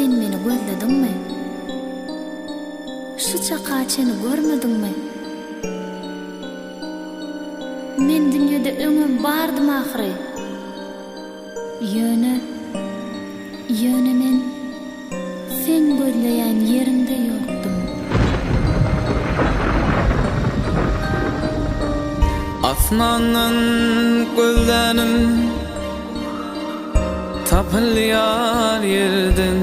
Sen meni gözledinmi? Şu çakaçeni görmedinmi? Men dünyada öňüm bardım ahry. Ýöne men sen gözleýän ýerimde ýokdum. Asmandan gözlenim tapylýar yerden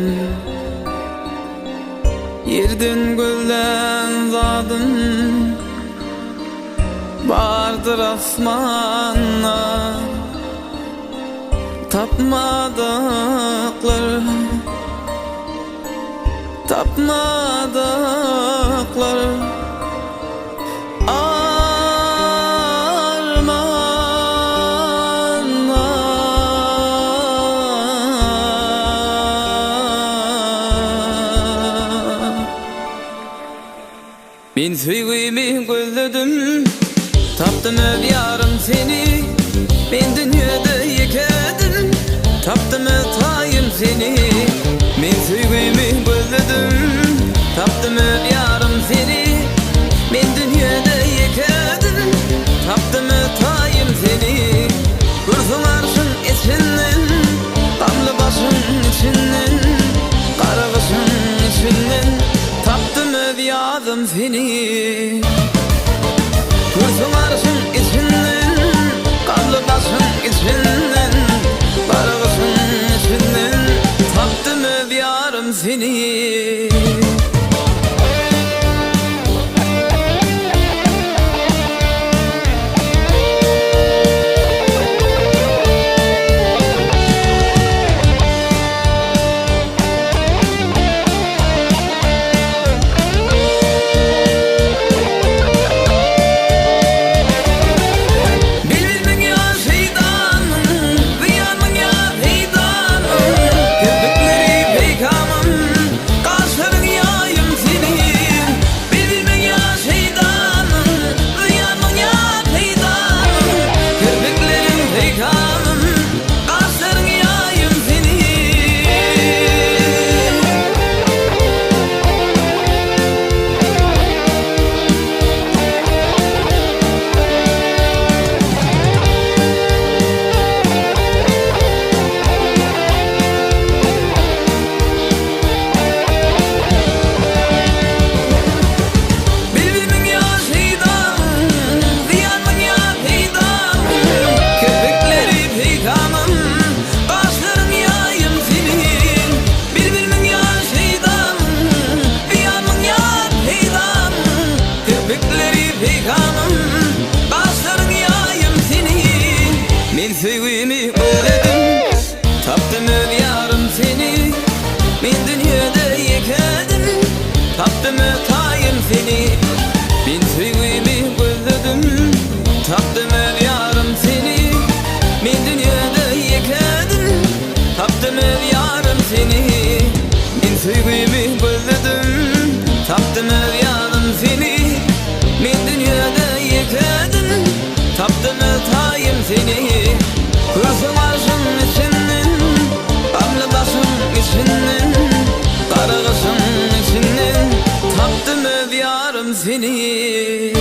gözlen zadym bardır asmanna tapmadıklar Ben süýgümi gözledim, tapdym öýarym seni. Ben dünýede ýekedim, tapdym taýym seni. Men süýgümi gözledim, tapdym öýarym seni. Ben dünýede ýekedim, tapdym taýym seni. Gürsuň arşyň içinden, gamly başyň içinden, garagyşyň içinden tapdym öýarym seni. Gürsuň arşyň içinden, gamly başyň içinden, garagyşyň içinden tapdym öýarym seni. Men süýgümi gözledim, tapdym öýarym seni. Men dünýede ýekedim, tapdym taýym seni. Men süýgümi gözledim, tapdym öýarym seni. Men dünýede ýekedim, tapdym öýarym seni. Men süýgümi gözledim, tapdym öýarym seni. Men dünýede ýekedim, tapdym taýym seni. Gürsuň arşyň içinden, gamly başyň içinden, garagyşyň içinden tapdym öýarym seni.